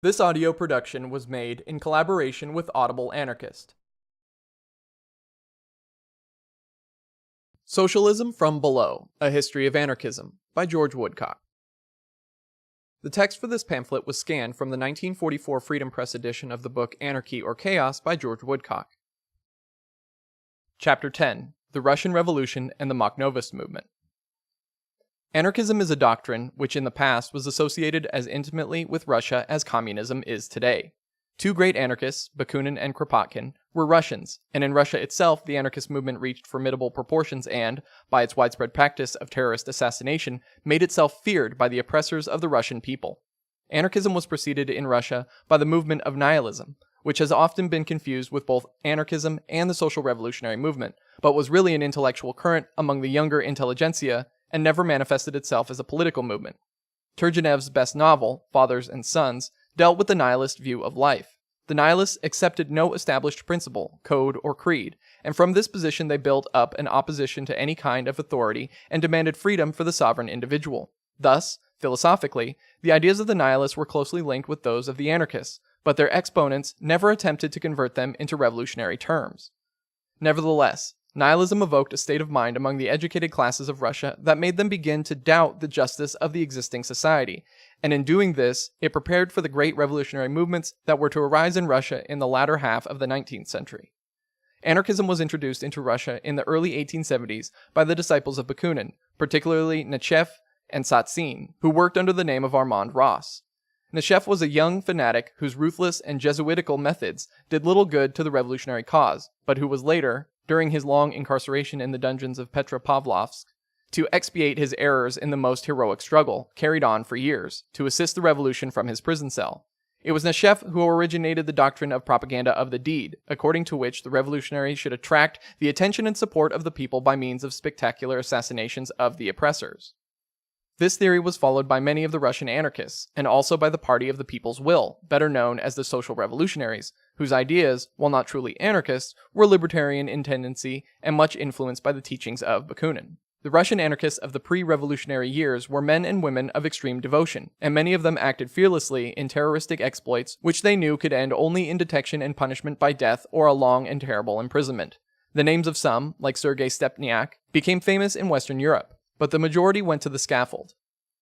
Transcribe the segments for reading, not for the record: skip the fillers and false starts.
This audio production was made in collaboration with Audible Anarchist. Socialism from Below, A History of Anarchism, by George Woodcock. The text for this pamphlet was scanned from the 1944 Freedom Press edition of the book Anarchy or Chaos by George Woodcock. Chapter 10. The Russian Revolution and the Makhnovist Movement. Anarchism is a doctrine which in the past was associated as intimately with Russia as communism is today. Two great anarchists, Bakunin and Kropotkin, were Russians, and in Russia itself the anarchist movement reached formidable proportions and, by its widespread practice of terrorist assassination, made itself feared by the oppressors of the Russian people. Anarchism was preceded in Russia by the movement of nihilism, which has often been confused with both anarchism and the social revolutionary movement, but was really an intellectual current among the younger intelligentsia and never manifested itself as a political movement. Turgenev's best novel, Fathers and Sons, dealt with the nihilist view of life. The nihilists accepted no established principle, code, or creed, and from this position they built up an opposition to any kind of authority and demanded freedom for the sovereign individual. Thus, philosophically, the ideas of the nihilists were closely linked with those of the anarchists, but their exponents never attempted to convert them into revolutionary terms. Nevertheless, nihilism evoked a state of mind among the educated classes of Russia that made them begin to doubt the justice of the existing society, and in doing this, it prepared for the great revolutionary movements that were to arise in Russia in the latter half of the 19th century. Anarchism was introduced into Russia in the early 1870s by the disciples of Bakunin, particularly Nechayev and Satsin, who worked under the name of Armand Ross. Nechayev was a young fanatic whose ruthless and Jesuitical methods did little good to the revolutionary cause, but who was later, during his long incarceration in the dungeons of Petropavlovsk, to expiate his errors in the most heroic struggle, carried on for years, to assist the revolution from his prison cell. It was Nechayev who originated the doctrine of propaganda of the deed, according to which the revolutionary should attract the attention and support of the people by means of spectacular assassinations of the oppressors. This theory was followed by many of the Russian anarchists, and also by the Party of the People's Will, better known as the Social Revolutionaries, whose ideas, while not truly anarchist, were libertarian in tendency and much influenced by the teachings of Bakunin. The Russian anarchists of the pre-revolutionary years were men and women of extreme devotion, and many of them acted fearlessly in terroristic exploits which they knew could end only in detection and punishment by death or a long and terrible imprisonment. The names of some, like Sergei Stepniak, became famous in Western Europe, but the majority went to the scaffold,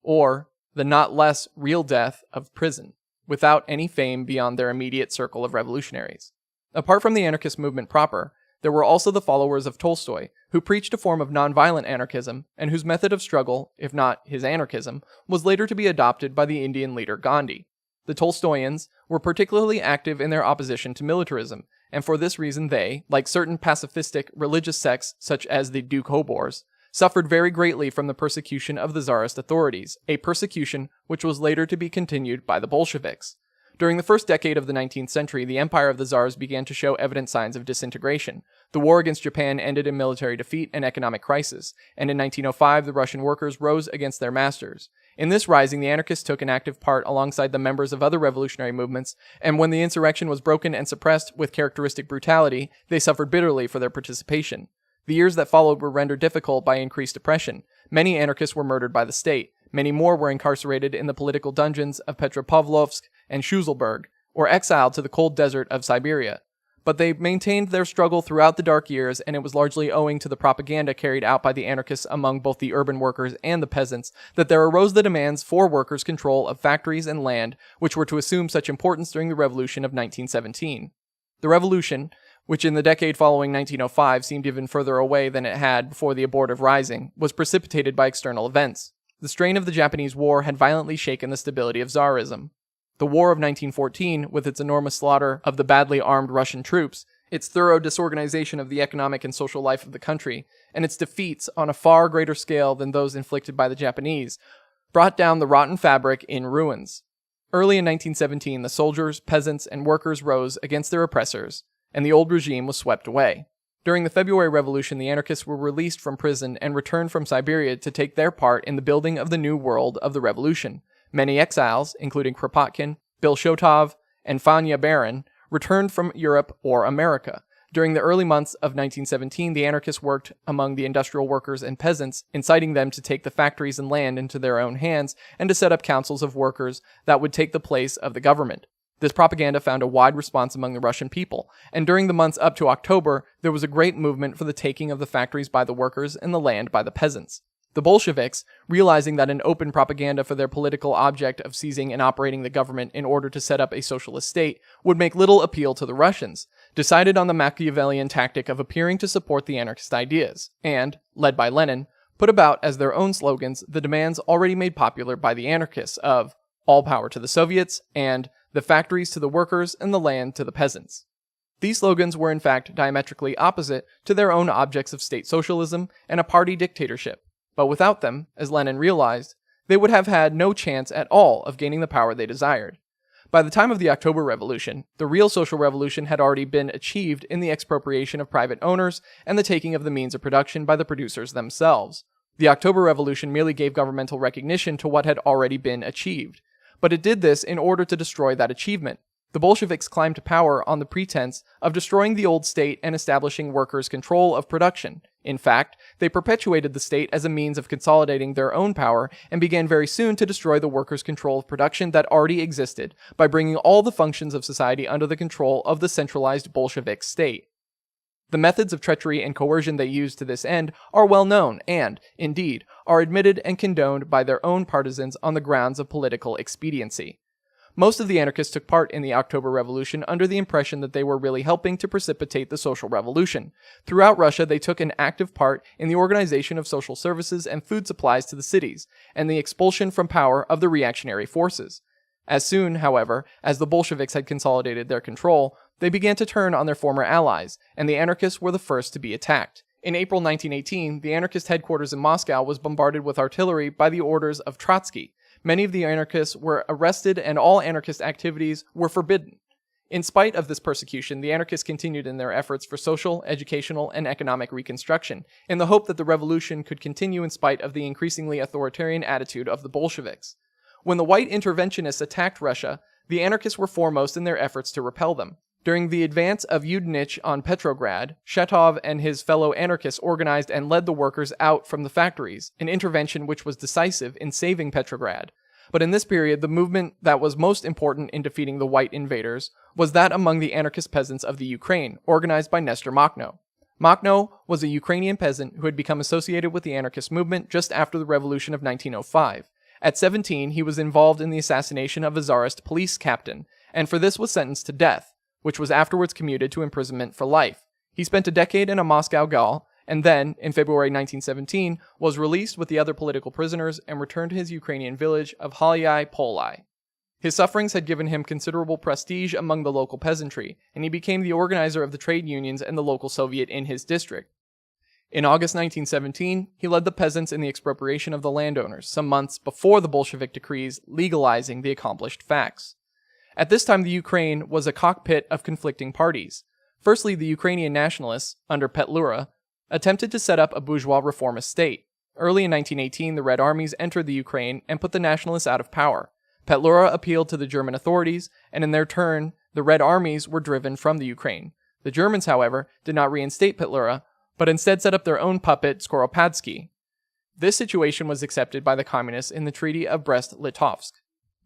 or the not less real death of prison, without any fame beyond their immediate circle of revolutionaries. Apart from the anarchist movement proper, there were also the followers of Tolstoy, who preached a form of nonviolent anarchism, and whose method of struggle, if not his anarchism, was later to be adopted by the Indian leader Gandhi. The Tolstoyans were particularly active in their opposition to militarism, and for this reason they, like certain pacifistic religious sects such as the Doukhobors, suffered very greatly from the persecution of the Tsarist authorities, a persecution which was later to be continued by the Bolsheviks. During the first decade of the 19th century, the empire of the Tsars began to show evident signs of disintegration. The war against Japan ended in military defeat and economic crisis, and in 1905 the Russian workers rose against their masters. In this rising, the anarchists took an active part alongside the members of other revolutionary movements, and when the insurrection was broken and suppressed with characteristic brutality, they suffered bitterly for their participation. The years that followed were rendered difficult by increased oppression. Many anarchists were murdered by the state. Many more were incarcerated in the political dungeons of Petropavlovsk and Schuzelberg, or exiled to the cold desert of Siberia. But they maintained their struggle throughout the dark years, and it was largely owing to the propaganda carried out by the anarchists among both the urban workers and the peasants that there arose the demands for workers' control of factories and land, which were to assume such importance during the Revolution of 1917. The Revolution, which in the decade following 1905 seemed even further away than it had before the abortive rising, was precipitated by external events. The strain of the Japanese War had violently shaken the stability of Tsarism. The War of 1914, with its enormous slaughter of the badly armed Russian troops, its thorough disorganization of the economic and social life of the country, and its defeats on a far greater scale than those inflicted by the Japanese, brought down the rotten fabric in ruins. Early in 1917, the soldiers, peasants, and workers rose against their oppressors, and the old regime was swept away. During the February Revolution, the anarchists were released from prison and returned from Siberia to take their part in the building of the new world of the revolution. Many exiles, including Kropotkin, Bolshevik, and Fanya Baron, returned from Europe or America. During the early months of 1917, the anarchists worked among the industrial workers and peasants, inciting them to take the factories and land into their own hands and to set up councils of workers that would take the place of the government. This propaganda found a wide response among the Russian people, and during the months up to October, there was a great movement for the taking of the factories by the workers and the land by the peasants. The Bolsheviks, realizing that an open propaganda for their political object of seizing and operating the government in order to set up a socialist state would make little appeal to the Russians, decided on the Machiavellian tactic of appearing to support the anarchist ideas, and, led by Lenin, put about as their own slogans the demands already made popular by the anarchists of all power to the Soviets and the factories to the workers and the land to the peasants. These slogans were in fact diametrically opposite to their own objects of state socialism and a party dictatorship. But without them, as Lenin realized, they would have had no chance at all of gaining the power they desired. By the time of the October Revolution, the real social revolution had already been achieved in the expropriation of private owners and the taking of the means of production by the producers themselves. The October Revolution merely gave governmental recognition to what had already been achieved, but it did this in order to destroy that achievement. The Bolsheviks climbed to power on the pretense of destroying the old state and establishing workers' control of production. In fact, they perpetuated the state as a means of consolidating their own power and began very soon to destroy the workers' control of production that already existed by bringing all the functions of society under the control of the centralized Bolshevik state. The methods of treachery and coercion they used to this end are well known and, indeed, are admitted and condoned by their own partisans on the grounds of political expediency. Most of the anarchists took part in the October Revolution under the impression that they were really helping to precipitate the social revolution. Throughout Russia, they took an active part in the organization of social services and food supplies to the cities, and the expulsion from power of the reactionary forces. As soon, however, as the Bolsheviks had consolidated their control, they began to turn on their former allies, and the anarchists were the first to be attacked. In April 1918, the anarchist headquarters in Moscow was bombarded with artillery by the orders of Trotsky. Many of the anarchists were arrested and all anarchist activities were forbidden. In spite of this persecution, the anarchists continued in their efforts for social, educational, and economic reconstruction, in the hope that the revolution could continue in spite of the increasingly authoritarian attitude of the Bolsheviks. When the white interventionists attacked Russia, the anarchists were foremost in their efforts to repel them. During the advance of Yudenich on Petrograd, Shatov and his fellow anarchists organized and led the workers out from the factories, an intervention which was decisive in saving Petrograd. But in this period, the movement that was most important in defeating the white invaders was that among the anarchist peasants of the Ukraine, organized by Nestor Makhno. Makhno was a Ukrainian peasant who had become associated with the anarchist movement just after the revolution of 1905. At 17, he was involved in the assassination of a Tsarist police captain, and for this was sentenced to death, which was afterwards commuted to imprisonment for life. He spent a decade in a Moscow gaol, and then, in February 1917, was released with the other political prisoners and returned to his Ukrainian village of Halyai Polai. His sufferings had given him considerable prestige among the local peasantry, and he became the organizer of the trade unions and the local Soviet in his district. In August 1917, he led the peasants in the expropriation of the landowners, some months before the Bolshevik decrees legalizing the accomplished facts. At this time, the Ukraine was a cockpit of conflicting parties. Firstly, the Ukrainian nationalists, under Petlura, attempted to set up a bourgeois reformist state. Early in 1918, the Red Armies entered the Ukraine and put the nationalists out of power. Petlura appealed to the German authorities, and in their turn, the Red Armies were driven from the Ukraine. The Germans, however, did not reinstate Petlura, but instead set up their own puppet, Skoropadsky. This situation was accepted by the communists in the Treaty of Brest-Litovsk.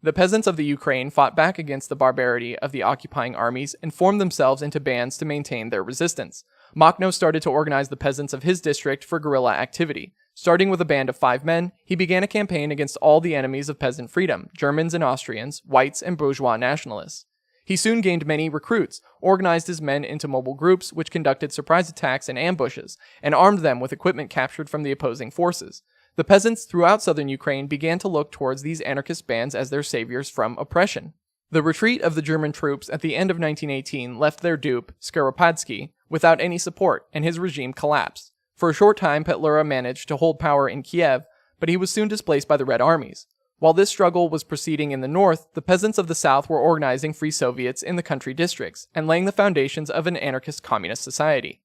The peasants of the Ukraine fought back against the barbarity of the occupying armies and formed themselves into bands to maintain their resistance. Makhno started to organize the peasants of his district for guerrilla activity. Starting with a band of 5 men, he began a campaign against all the enemies of peasant freedom, Germans and Austrians, whites and bourgeois nationalists. He soon gained many recruits, organized his men into mobile groups which conducted surprise attacks and ambushes, and armed them with equipment captured from the opposing forces. The peasants throughout southern Ukraine began to look towards these anarchist bands as their saviors from oppression. The retreat of the German troops at the end of 1918 left their dupe, Skoropadsky, without any support, and his regime collapsed. For a short time, Petlura managed to hold power in Kiev, but he was soon displaced by the Red Armies. While this struggle was proceeding in the north, the peasants of the south were organizing free Soviets in the country districts and laying the foundations of an anarchist communist society.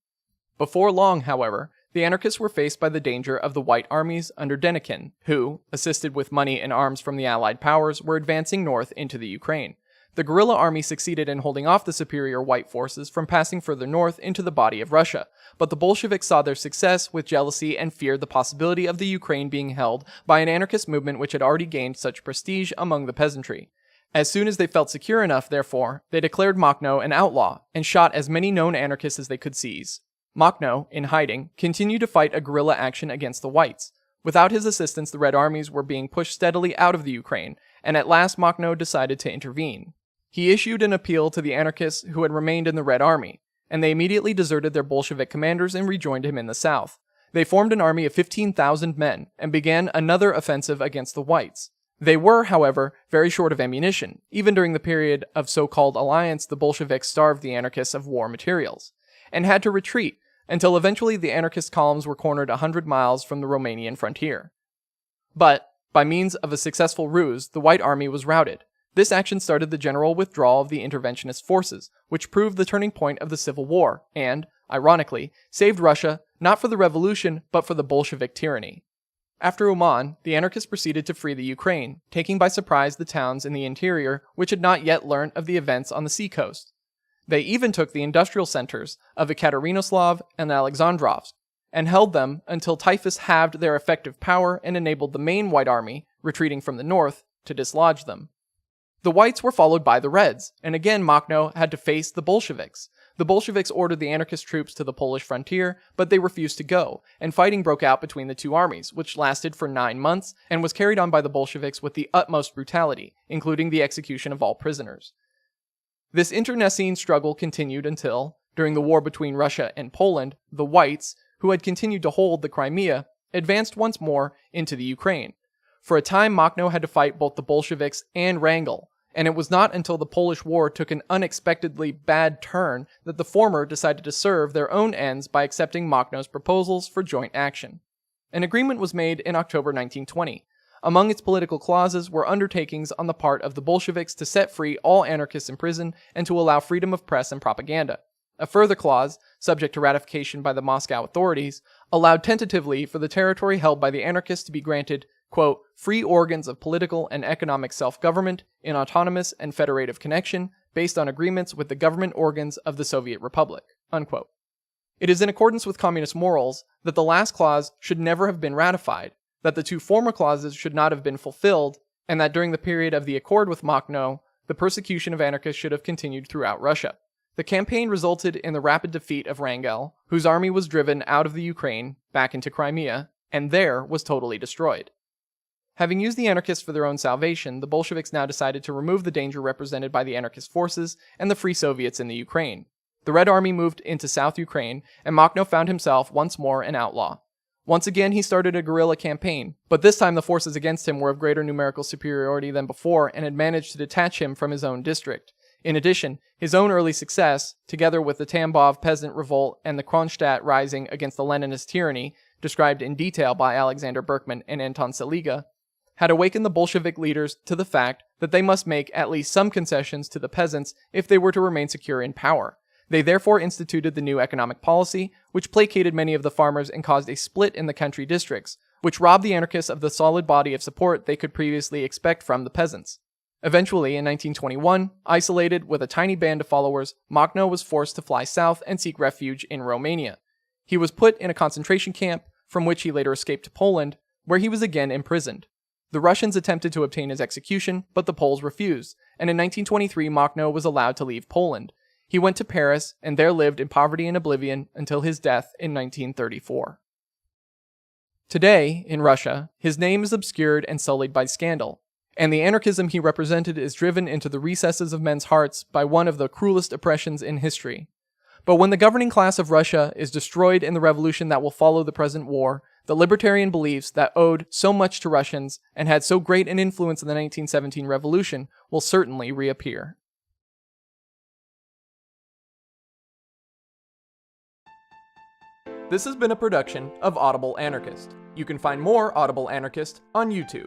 Before long, however, the anarchists were faced by the danger of the White Armies under Denikin, who, assisted with money and arms from the Allied powers, were advancing north into the Ukraine. The guerrilla army succeeded in holding off the superior white forces from passing further north into the body of Russia, but the Bolsheviks saw their success with jealousy and feared the possibility of the Ukraine being held by an anarchist movement which had already gained such prestige among the peasantry. As soon as they felt secure enough, therefore, they declared Makhno an outlaw and shot as many known anarchists as they could seize. Makhno, in hiding, continued to fight a guerrilla action against the whites. Without his assistance, the Red armies were being pushed steadily out of the Ukraine, and at last Makhno decided to intervene. He issued an appeal to the anarchists who had remained in the Red Army, and they immediately deserted their Bolshevik commanders and rejoined him in the south. They formed an army of 15,000 men and began another offensive against the whites. They were, however, very short of ammunition. Even during the period of so-called alliance, the Bolsheviks starved the anarchists of war materials, and had to retreat until eventually the anarchist columns were cornered 100 miles from the Romanian frontier. But, by means of a successful ruse, the White Army was routed. This action started the general withdrawal of the interventionist forces, which proved the turning point of the Civil War, and, ironically, saved Russia not for the revolution, but for the Bolshevik tyranny. After Uman, the anarchists proceeded to free the Ukraine, taking by surprise the towns in the interior which had not yet learnt of the events on the seacoast. They even took the industrial centers of Ekaterinoslav and Alexandrovsk, and held them until typhus halved their effective power and enabled the main White Army, retreating from the north, to dislodge them. The Whites were followed by the Reds, and again Makhno had to face the Bolsheviks. The Bolsheviks ordered the anarchist troops to the Polish frontier, but they refused to go, and fighting broke out between the two armies, which lasted for 9 months, and was carried on by the Bolsheviks with the utmost brutality, including the execution of all prisoners. This internecine struggle continued until, during the war between Russia and Poland, the Whites, who had continued to hold the Crimea, advanced once more into the Ukraine. For a time, Makhno had to fight both the Bolsheviks and Wrangel, and it was not until the Polish War took an unexpectedly bad turn that the former decided to serve their own ends by accepting Makhno's proposals for joint action. An agreement was made in October 1920. Among its political clauses were undertakings on the part of the Bolsheviks to set free all anarchists in prison and to allow freedom of press and propaganda. A further clause, subject to ratification by the Moscow authorities, allowed tentatively for the territory held by the anarchists to be granted, quote, free organs of political and economic self-government in autonomous and federative connection based on agreements with the government organs of the Soviet Republic, unquote. It is in accordance with communist morals that the last clause should never have been ratified, that the two former clauses should not have been fulfilled, and that during the period of the accord with Makhno, the persecution of anarchists should have continued throughout Russia. The campaign resulted in the rapid defeat of Wrangel, whose army was driven out of the Ukraine, back into Crimea, and there was totally destroyed. Having used the anarchists for their own salvation, the Bolsheviks now decided to remove the danger represented by the anarchist forces and the Free Soviets in the Ukraine. The Red Army moved into South Ukraine, and Makhno found himself once more an outlaw. Once again, he started a guerrilla campaign, but this time the forces against him were of greater numerical superiority than before and had managed to detach him from his own district. In addition, his own early success, together with the Tambov peasant revolt and the Kronstadt rising against the Leninist tyranny, described in detail by Alexander Berkman and Anton Seliga, had awakened the Bolshevik leaders to the fact that they must make at least some concessions to the peasants if they were to remain secure in power. They therefore instituted the new economic policy, which placated many of the farmers and caused a split in the country districts, which robbed the anarchists of the solid body of support they could previously expect from the peasants. Eventually, in 1921, isolated with a tiny band of followers, Makhno was forced to fly south and seek refuge in Romania. He was put in a concentration camp, from which he later escaped to Poland, where he was again imprisoned. The Russians attempted to obtain his execution, but the Poles refused, and in 1923 Makhno was allowed to leave Poland. He went to Paris, and there lived in poverty and oblivion until his death in 1934. Today, in Russia, his name is obscured and sullied by scandal, and the anarchism he represented is driven into the recesses of men's hearts by one of the cruelest oppressions in history. But when the governing class of Russia is destroyed in the revolution that will follow the present war, the libertarian beliefs that owed so much to Russians and had so great an influence in the 1917 revolution will certainly reappear. This has been a production of Audible Anarchist. You can find more Audible Anarchist on YouTube.